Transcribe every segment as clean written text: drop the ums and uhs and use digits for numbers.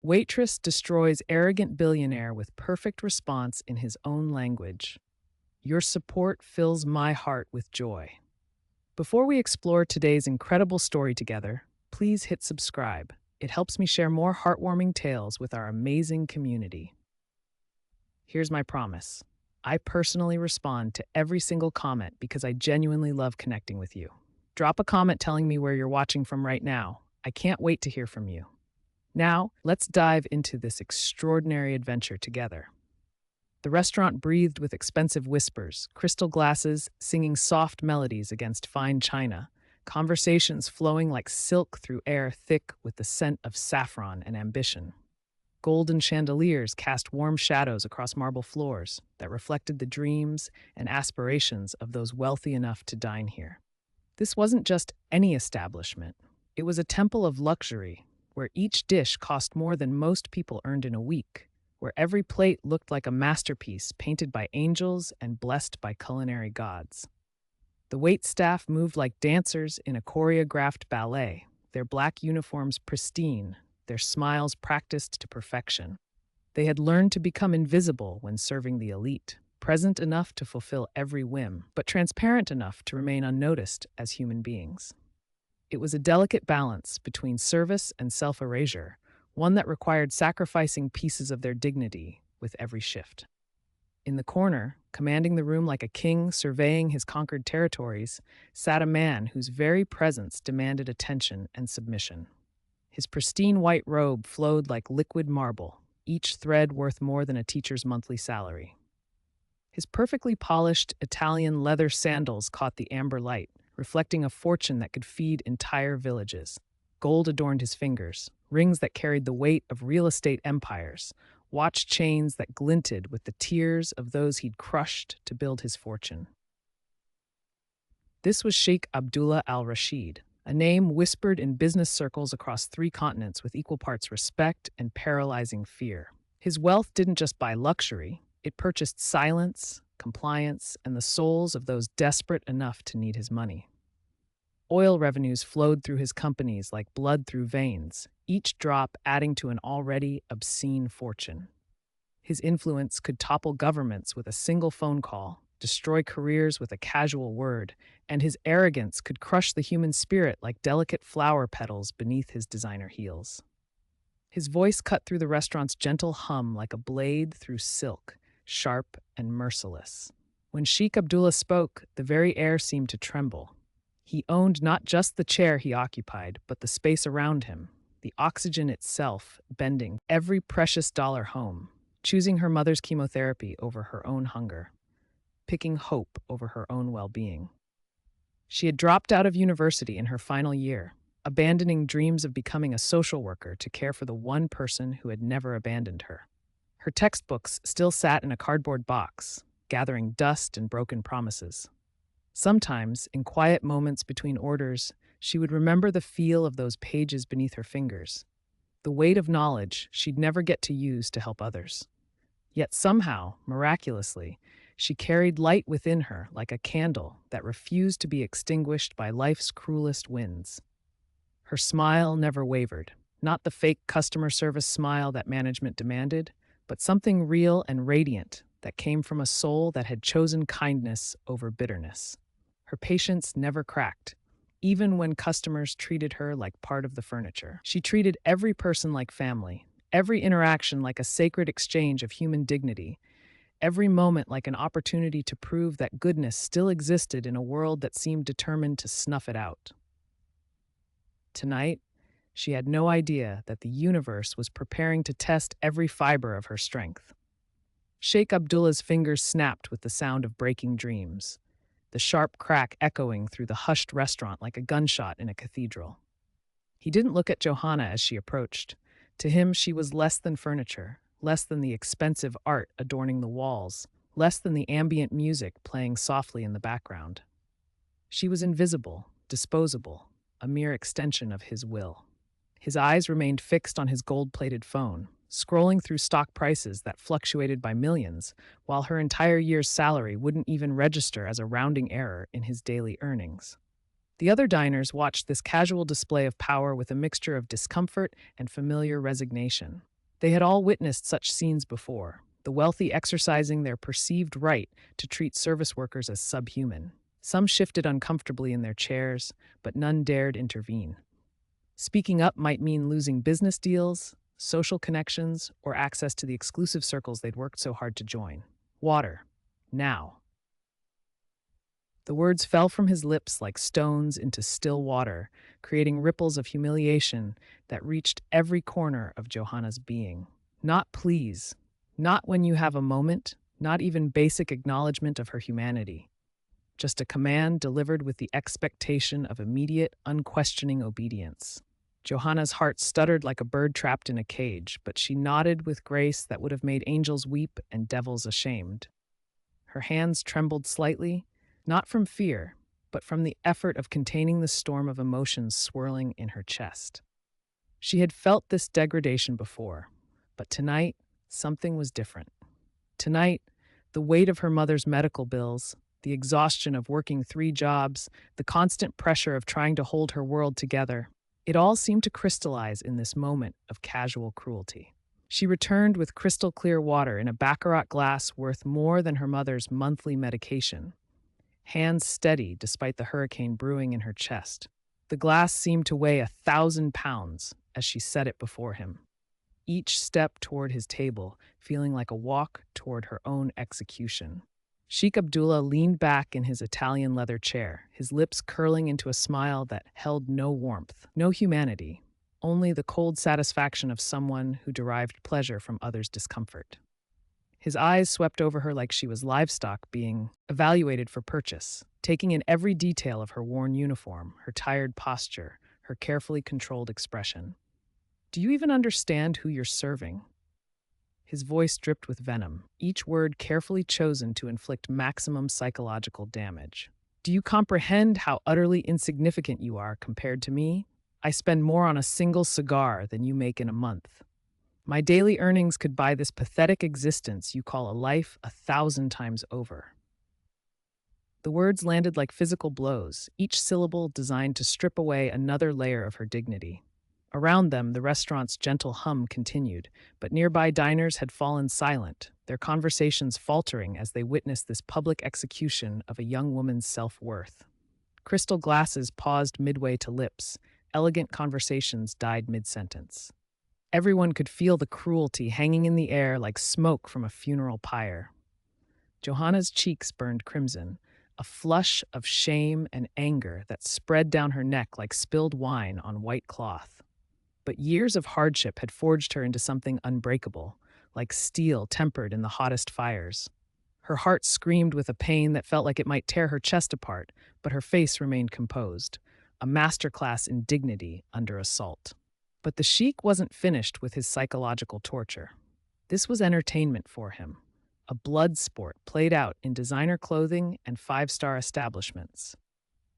Waitress destroys arrogant billionaire with perfect response in his own language. Your support fills my heart with joy. Before we explore today's incredible story together, please hit subscribe. It helps me share more heartwarming tales with our amazing community. Here's my promise. I personally respond to every single comment because I genuinely love connecting with you. Drop a comment telling me where you're watching from right now. I can't wait to hear from you. Now, let's dive into this extraordinary adventure together. The restaurant breathed with expensive whispers, crystal glasses singing soft melodies against fine china, conversations flowing like silk through air thick with the scent of saffron and ambition. Golden chandeliers cast warm shadows across marble floors that reflected the dreams and aspirations of those wealthy enough to dine here. This wasn't just any establishment. It was a temple of luxury, where each dish cost more than most people earned in a week, where every plate looked like a masterpiece painted by angels and blessed by culinary gods. The waitstaff moved like dancers in a choreographed ballet, their black uniforms pristine, their smiles practiced to perfection. They had learned to become invisible when serving the elite, present enough to fulfill every whim, but transparent enough to remain unnoticed as human beings. It was a delicate balance between service and self-erasure, one that required sacrificing pieces of their dignity with every shift. In the corner, commanding the room like a king surveying his conquered territories, sat a man whose very presence demanded attention and submission. His pristine white robe flowed like liquid marble, each thread worth more than a teacher's monthly salary. His perfectly polished Italian leather sandals caught the amber light, reflecting a fortune that could feed entire villages. Gold adorned his fingers, rings that carried the weight of real estate empires, watch chains that glinted with the tears of those he'd crushed to build his fortune. This was Sheik Abdullah al-Rashid, a name whispered in business circles across 3 continents with equal parts respect and paralyzing fear. His wealth didn't just buy luxury, it purchased silence, compliance, and the souls of those desperate enough to need his money. Oil revenues flowed through his companies like blood through veins, each drop adding to an already obscene fortune. His influence could topple governments with a single phone call, destroy careers with a casual word, and his arrogance could crush the human spirit like delicate flower petals beneath his designer heels. His voice cut through the restaurant's gentle hum like a blade through silk, sharp and merciless. When Sheik Abdullah spoke, the very air seemed to tremble. He owned not just the chair he occupied, but the space around him, the oxygen itself, bending every precious dollar home, choosing her mother's chemotherapy over her own hunger, picking hope over her own well-being. She had dropped out of university in her final year, abandoning dreams of becoming a social worker to care for the one person who had never abandoned her. Her textbooks still sat in a cardboard box, gathering dust and broken promises. Sometimes, in quiet moments between orders, she would remember the feel of those pages beneath her fingers, the weight of knowledge she'd never get to use to help others. Yet somehow, miraculously, she carried light within her like a candle that refused to be extinguished by life's cruelest winds. Her smile never wavered, not the fake customer service smile that management demanded, but something real and radiant that came from a soul that had chosen kindness over bitterness. Her patience never cracked, even when customers treated her like part of the furniture. She treated every person like family, every interaction like a sacred exchange of human dignity, every moment like an opportunity to prove that goodness still existed in a world that seemed determined to snuff it out. Tonight, she had no idea that the universe was preparing to test every fiber of her strength. Sheik Abdullah's fingers snapped with the sound of breaking dreams, the sharp crack echoing through the hushed restaurant like a gunshot in a cathedral. He didn't look at Johanna as she approached. To him, she was less than furniture, less than the expensive art adorning the walls, less than the ambient music playing softly in the background. She was invisible, disposable, a mere extension of his will. His eyes remained fixed on his gold-plated phone, scrolling through stock prices that fluctuated by millions, while her entire year's salary wouldn't even register as a rounding error in his daily earnings. The other diners watched this casual display of power with a mixture of discomfort and familiar resignation. They had all witnessed such scenes before, the wealthy exercising their perceived right to treat service workers as subhuman. Some shifted uncomfortably in their chairs, but none dared intervene. Speaking up might mean losing business deals, social connections, or access to the exclusive circles they'd worked so hard to join. Water. Now. The words fell from his lips like stones into still water, creating ripples of humiliation that reached every corner of Johanna's being. Not please, not when you have a moment, not even basic acknowledgement of her humanity. Just a command delivered with the expectation of immediate, unquestioning obedience. Johanna's heart stuttered like a bird trapped in a cage, but she nodded with grace that would have made angels weep and devils ashamed. Her hands trembled slightly, not from fear, but from the effort of containing the storm of emotions swirling in her chest. She had felt this degradation before, but tonight, something was different. Tonight, the weight of her mother's medical bills, the exhaustion of working 3 jobs, the constant pressure of trying to hold her world together, it all seemed to crystallize in this moment of casual cruelty. She returned with crystal clear water in a baccarat glass worth more than her mother's monthly medication. Hands steady despite the hurricane brewing in her chest. The glass seemed to weigh 1,000 pounds as she set it before him. Each step toward his table feeling like a walk toward her own execution. Sheik Abdullah leaned back in his Italian leather chair, his lips curling into a smile that held no warmth, no humanity, only the cold satisfaction of someone who derived pleasure from others' discomfort. His eyes swept over her like she was livestock being evaluated for purchase, taking in every detail of her worn uniform, her tired posture, her carefully controlled expression. "Do you even understand who you're serving?" His voice dripped with venom, each word carefully chosen to inflict maximum psychological damage. "Do you comprehend how utterly insignificant you are compared to me? I spend more on a single cigar than you make in a month. My daily earnings could buy this pathetic existence you call a life 1,000 times over." The words landed like physical blows, each syllable designed to strip away another layer of her dignity. Around them, the restaurant's gentle hum continued, but nearby diners had fallen silent, their conversations faltering as they witnessed this public execution of a young woman's self-worth. Crystal glasses paused midway to lips, elegant conversations died mid-sentence. Everyone could feel the cruelty hanging in the air like smoke from a funeral pyre. Johanna's cheeks burned crimson, a flush of shame and anger that spread down her neck like spilled wine on white cloth. But years of hardship had forged her into something unbreakable, like steel tempered in the hottest fires. Her heart screamed with a pain that felt like it might tear her chest apart, but her face remained composed, a masterclass in dignity under assault. But the sheik wasn't finished with his psychological torture. This was entertainment for him, a blood sport played out in designer clothing and 5-star establishments.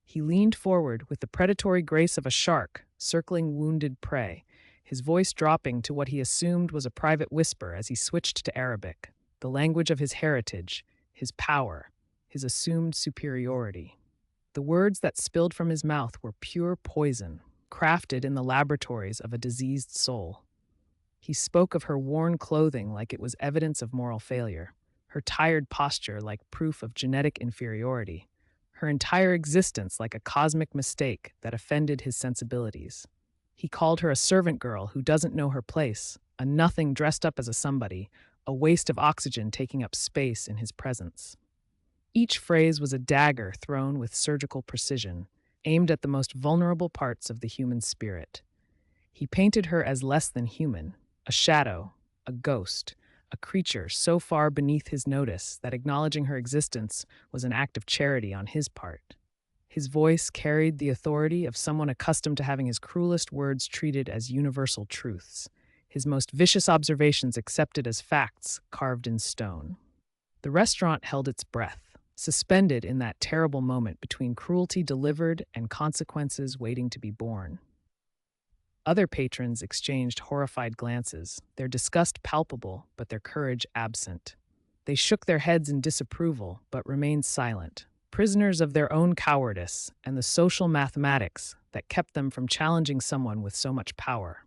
He leaned forward with the predatory grace of a shark circling wounded prey, his voice dropping to what he assumed was a private whisper as he switched to Arabic, the language of his heritage, his power, his assumed superiority. The words that spilled from his mouth were pure poison, crafted in the laboratories of a diseased soul. He spoke of her worn clothing like it was evidence of moral failure, her tired posture like proof of genetic inferiority, her entire existence like a cosmic mistake that offended his sensibilities. He called her a servant girl who doesn't know her place, a nothing dressed up as a somebody, a waste of oxygen taking up space in his presence. Each phrase was a dagger thrown with surgical precision, aimed at the most vulnerable parts of the human spirit. He painted her as less than human, a shadow, a ghost, a creature so far beneath his notice that acknowledging her existence was an act of charity on his part. His voice carried the authority of someone accustomed to having his cruelest words treated as universal truths, his most vicious observations accepted as facts carved in stone. The restaurant held its breath, suspended in that terrible moment between cruelty delivered and consequences waiting to be borne. Other patrons exchanged horrified glances, their disgust palpable, but their courage absent. They shook their heads in disapproval, but remained silent, prisoners of their own cowardice and the social mathematics that kept them from challenging someone with so much power.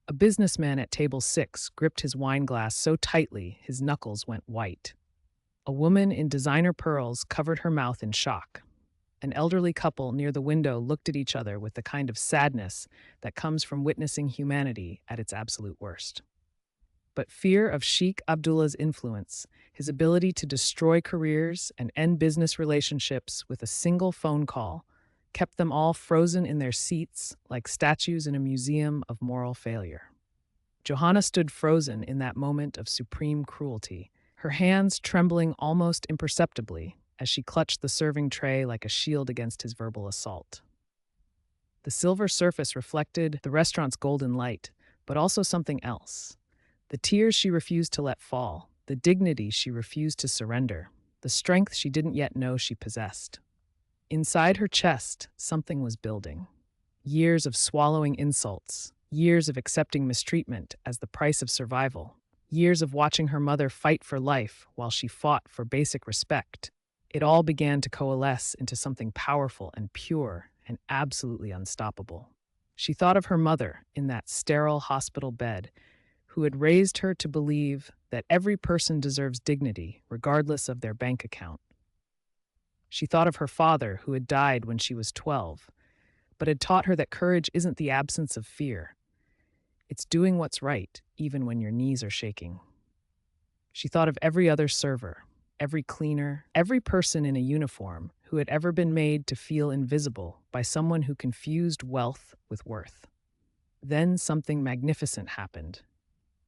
A businessman at table 6 gripped his wine glass so tightly his knuckles went white. A woman in designer pearls covered her mouth in shock. An elderly couple near the window looked at each other with the kind of sadness that comes from witnessing humanity at its absolute worst. But fear of Sheik Abdullah's influence, his ability to destroy careers and end business relationships with a single phone call, kept them all frozen in their seats like statues in a museum of moral failure. Johanna stood frozen in that moment of supreme cruelty, her hands trembling almost imperceptibly as she clutched the serving tray like a shield against his verbal assault. The silver surface reflected the restaurant's golden light, but also something else. The tears she refused to let fall, the dignity she refused to surrender, the strength she didn't yet know she possessed. Inside her chest, something was building. Years of swallowing insults, years of accepting mistreatment as the price of survival, years of watching her mother fight for life while she fought for basic respect. It all began to coalesce into something powerful and pure and absolutely unstoppable. She thought of her mother in that sterile hospital bed, who had raised her to believe that every person deserves dignity, regardless of their bank account. She thought of her father, who had died when she was 12, but had taught her that courage isn't the absence of fear. It's doing what's right, even when your knees are shaking. She thought of every other server, every cleaner, every person in a uniform who had ever been made to feel invisible by someone who confused wealth with worth. Then something magnificent happened.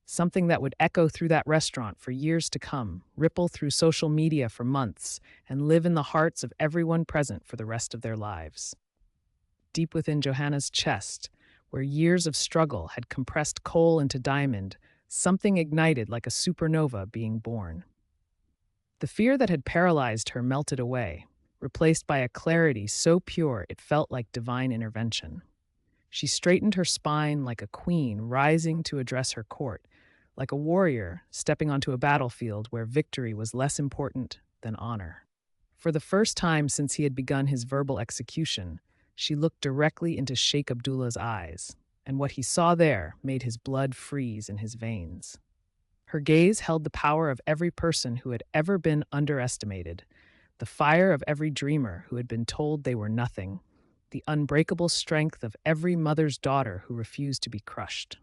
Something that would echo through that restaurant for years to come, ripple through social media for months, and live in the hearts of everyone present for the rest of their lives. Deep within Johanna's chest, where years of struggle had compressed coal into diamond, something ignited like a supernova being born. The fear that had paralyzed her melted away, replaced by a clarity so pure it felt like divine intervention. She straightened her spine like a queen rising to address her court, like a warrior stepping onto a battlefield where victory was less important than honor. For the first time since he had begun his verbal execution, she looked directly into Sheik Abdullah's eyes, and what he saw there made his blood freeze in his veins. Her gaze held the power of every person who had ever been underestimated, the fire of every dreamer who had been told they were nothing, the unbreakable strength of every mother's daughter who refused to be crushed.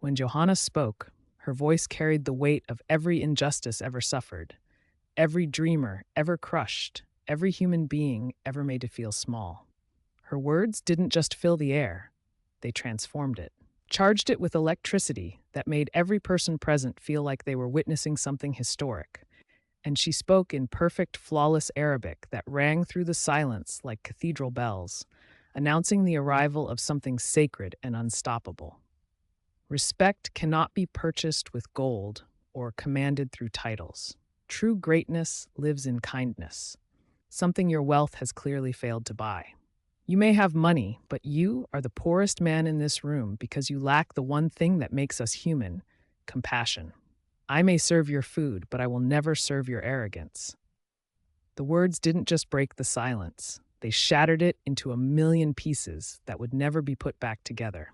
When Johanna spoke, her voice carried the weight of every injustice ever suffered, every dreamer ever crushed, every human being ever made to feel small. Her words didn't just fill the air, they transformed it, charged it with electricity that made every person present feel like they were witnessing something historic. And she spoke in perfect, flawless Arabic that rang through the silence like cathedral bells, announcing the arrival of something sacred and unstoppable. Respect cannot be purchased with gold or commanded through titles. True greatness lives in kindness, something your wealth has clearly failed to buy. You may have money, but you are the poorest man in this room because you lack the one thing that makes us human: compassion. I may serve your food, but I will never serve your arrogance. The words didn't just break the silence, they shattered it into a million pieces that would never be put back together.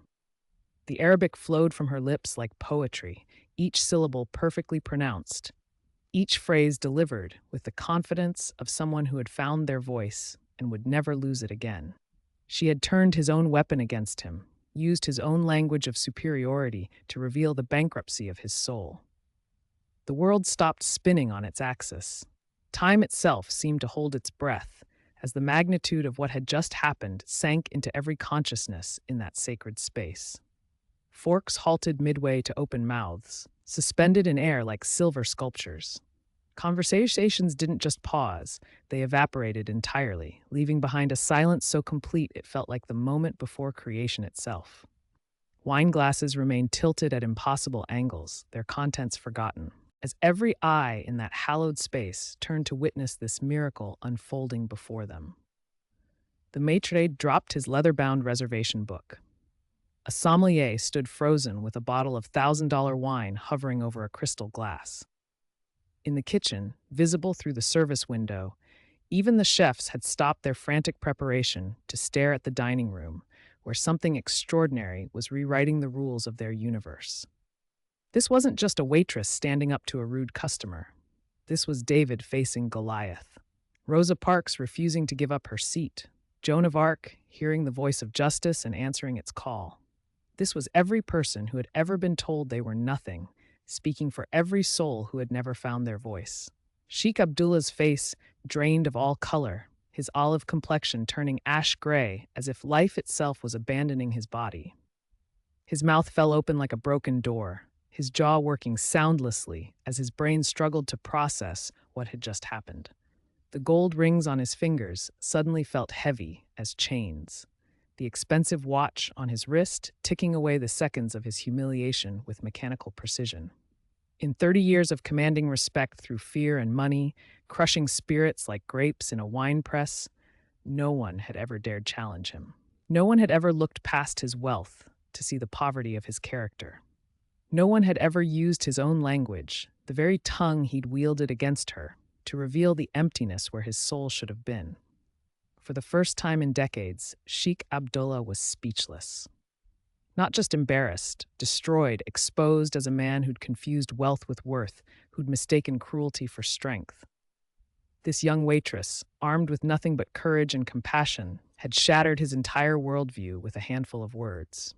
The Arabic flowed from her lips like poetry, each syllable perfectly pronounced, each phrase delivered with the confidence of someone who had found their voice and would never lose it again. She had turned his own weapon against him, used his own language of superiority to reveal the bankruptcy of his soul. The world stopped spinning on its axis. Time itself seemed to hold its breath as the magnitude of what had just happened sank into every consciousness in that sacred space. Forks halted midway to open mouths, suspended in air like silver sculptures. Conversations didn't just pause, they evaporated entirely, leaving behind a silence so complete it felt like the moment before creation itself. Wine glasses remained tilted at impossible angles, their contents forgotten, as every eye in that hallowed space turned to witness this miracle unfolding before them. The maitre dropped his leather-bound reservation book. A sommelier stood frozen with a bottle of $1,000 wine hovering over a crystal glass. In the kitchen, visible through the service window, even the chefs had stopped their frantic preparation to stare at the dining room, where something extraordinary was rewriting the rules of their universe. This wasn't just a waitress standing up to a rude customer. This was David facing Goliath. Rosa Parks refusing to give up her seat. Joan of Arc hearing the voice of justice and answering its call. This was every person who had ever been told they were nothing, speaking for every soul who had never found their voice. Sheik Abdullah's face drained of all color, his olive complexion turning ash gray as if life itself was abandoning his body. His mouth fell open like a broken door, his jaw working soundlessly as his brain struggled to process what had just happened. The gold rings on his fingers suddenly felt heavy as chains, the expensive watch on his wrist ticking away the seconds of his humiliation with mechanical precision. In 30 years of commanding respect through fear and money, crushing spirits like grapes in a wine press, no one had ever dared challenge him. No one had ever looked past his wealth to see the poverty of his character. No one had ever used his own language, the very tongue he'd wielded against her, to reveal the emptiness where his soul should have been. For the first time in decades, Sheik Abdullah was speechless. Not just embarrassed, destroyed, exposed as a man who'd confused wealth with worth, who'd mistaken cruelty for strength. This young waitress, armed with nothing but courage and compassion, had shattered his entire worldview with a handful of words.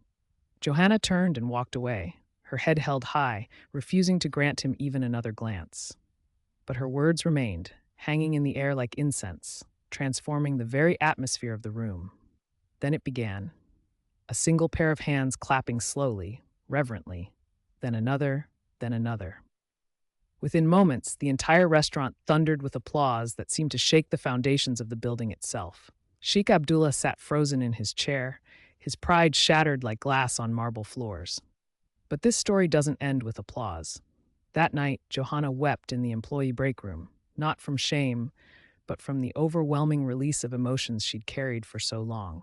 Johanna turned and walked away, her head held high, refusing to grant him even another glance. But her words remained, hanging in the air like incense, transforming the very atmosphere of the room. Then it began. A single pair of hands clapping slowly, reverently, then another, then another. Within moments, the entire restaurant thundered with applause that seemed to shake the foundations of the building itself. Sheik Abdullah sat frozen in his chair, his pride shattered like glass on marble floors. But this story doesn't end with applause. That night, Johanna wept in the employee break room, not from shame, but from the overwhelming release of emotions she'd carried for so long.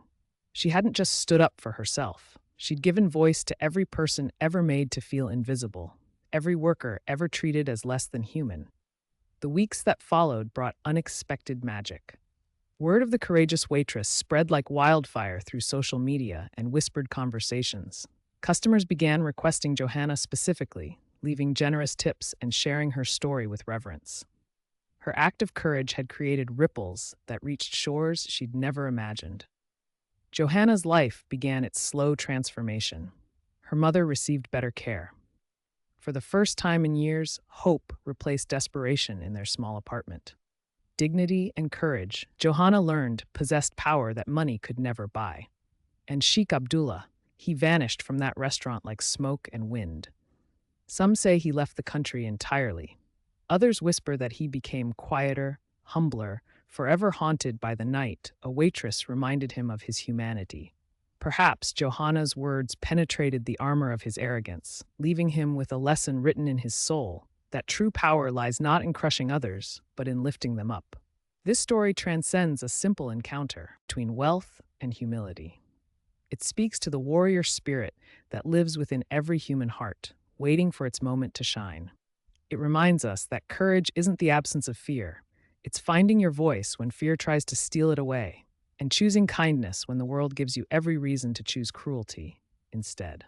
She hadn't just stood up for herself. She'd given voice to every person ever made to feel invisible, every worker ever treated as less than human. The weeks that followed brought unexpected magic. Word of the courageous waitress spread like wildfire through social media and whispered conversations. Customers began requesting Johanna specifically, leaving generous tips and sharing her story with reverence. Her act of courage had created ripples that reached shores she'd never imagined. Johanna's life began its slow transformation. Her mother received better care. For the first time in years, hope replaced desperation in their small apartment. Dignity and courage, Johanna learned, possessed power that money could never buy. And Sheik Abdullah, he vanished from that restaurant like smoke and wind. Some say he left the country entirely. Others whisper that he became quieter, humbler, forever haunted by the night a waitress reminded him of his humanity. Perhaps Johanna's words penetrated the armor of his arrogance, leaving him with a lesson written in his soul, that true power lies not in crushing others, but in lifting them up. This story transcends a simple encounter between wealth and humility. It speaks to the warrior spirit that lives within every human heart, waiting for its moment to shine. It reminds us that courage isn't the absence of fear. It's finding your voice when fear tries to steal it away, and choosing kindness when the world gives you every reason to choose cruelty instead.